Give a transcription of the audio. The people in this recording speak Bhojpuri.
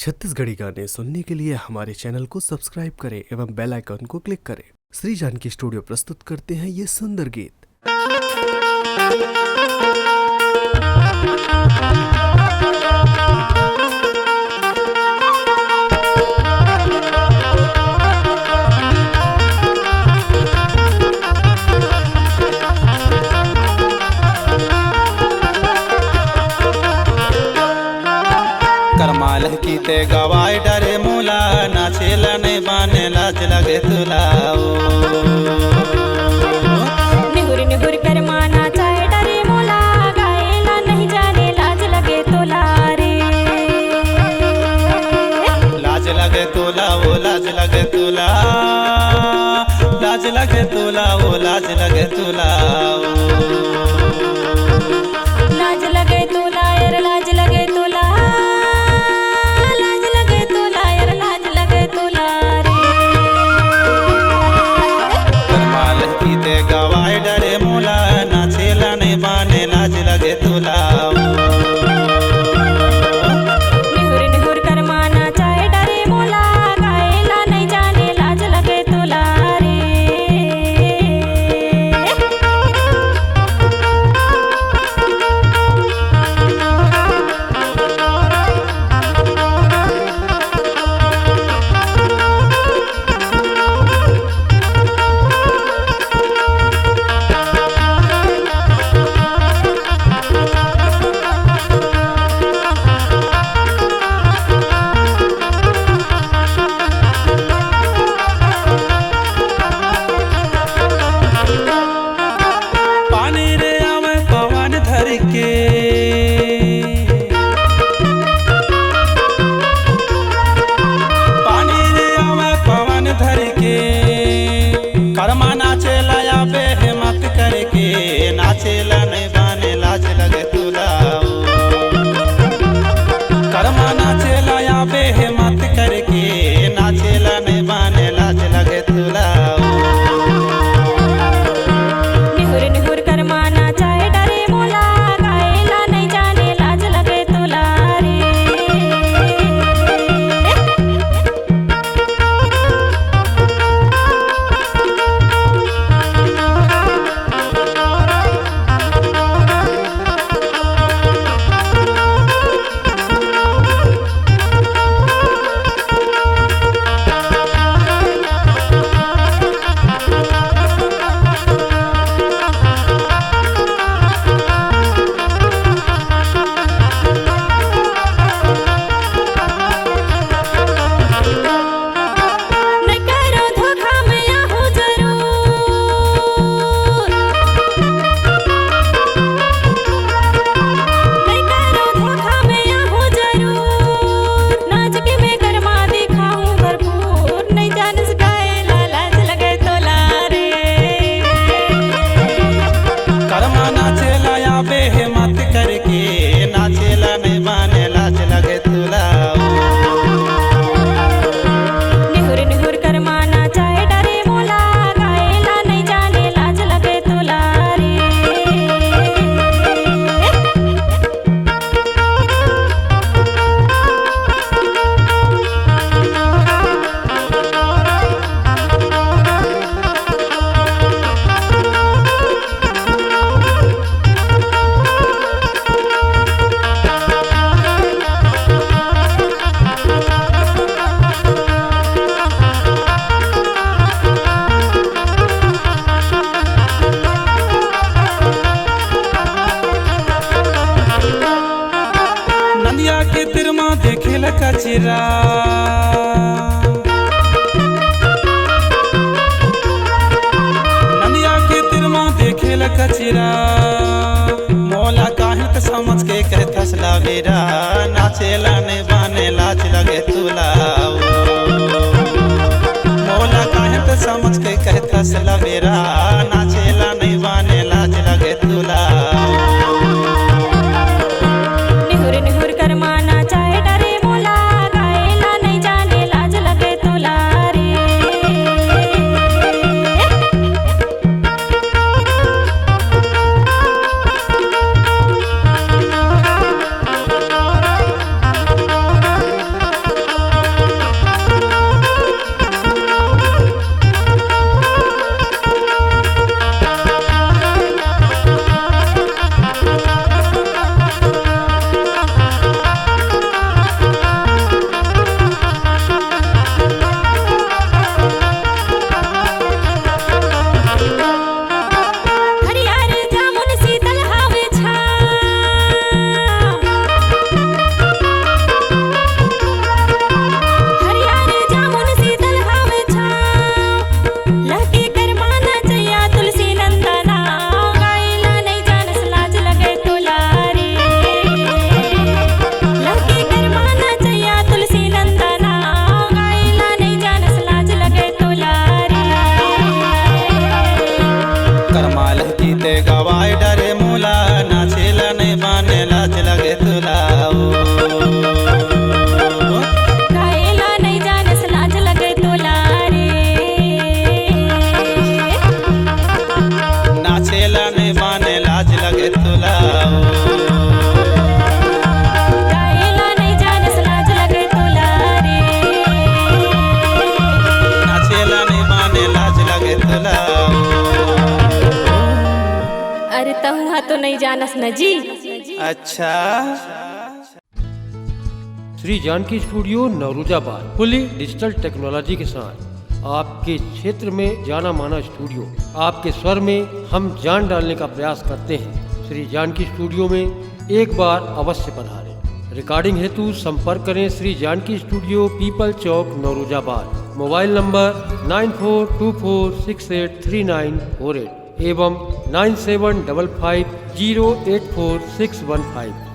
छत्तीसगढ़ी गाने सुनने के लिए हमारे चैनल को सब्सक्राइब करें एवं बेल आइकन को क्लिक करें। श्री जानकी स्टूडियो प्रस्तुत करते हैं ये सुंदर गीत। करमाल की ते गवाई डरे मूला नाचेला नहीं बाने लाज लगे तुलाओ निहुर निहुर कर माना चाहे डरे मोला गाएला नहीं जाने लाज लगे तोला रे लाज लगे तुला वो लाज लगे तुला लाज लगे तुला वो लाज लगे तुलाओ लाज लगे तोला यार लाज लगे तोला लाज लगे तोला यार लाज लगे तोला रे करमाल की ते गवाई डरे मूला नाचेला नहीं बाने लाज लगे तुलाओ निहुर निहुर कर माना चाहे डरे मोला गाएला नहीं जाने लाज लगे तोला रे पानी रे आवे पवन धर के पानी रे आवे पवन धर के कर्मा नाचेला या बेहिम्मत करके नाचेला नहीं बाने लाज लगे तुलाओ कर्मा नाचेला या बेहिम्मत करके नाचेला नहीं बाने लाज लगे तुलाओ निहुर निहुर कर माना चाहे डरे मोला गाएला नहीं जाने लाज लगे तोला रे नहीं करो धोखा मैं आहूँ जरूर नहीं करो धोखा मैं आहूँ जरूर नाच के मैं गरमा दिखाऊं भरपूर नहीं जान सकाएला लाज लगे तोला रे कर्मा नाचेला या बेहिम्मत करके नाचेला नहीं बाने लाज लगे तुलाओ निहुर निहुर कर माना चाहे डरे मोला गाएला नहीं जाने लाज लगे तोला रे नदिया के तिरमा देखेला कचरा नदिया के तिरमा देखेला कचरा मोला काहे त समझ के कहतस लावेरा नाचेला नहीं बाने लाज लगे तुलाओ मोला काहे त समझ के कहतस लावेरा नाचेला नहीं बाने लाज लगे तुलाओ निहुर निहुर कर माना चाहे डरे मोला गाएला नहीं जाने लाज लगे तोला रे नहीं जानस न जी। अच्छा, श्री जानकी स्टूडियो नौरुजाबाद फुली डिजिटल टेक्नोलॉजी के साथ आपके क्षेत्र में जाना माना स्टूडियो। आपके स्वर में हम जान डालने का प्रयास करते हैं। श्री जानकी स्टूडियो में एक बार अवश्य पधारें। रिकॉर्डिंग हेतु संपर्क करें श्री जानकी स्टूडियो, पीपल चौक, नौरुजाबाद। मोबाइल नंबर 9424683948 एवं 9755084615।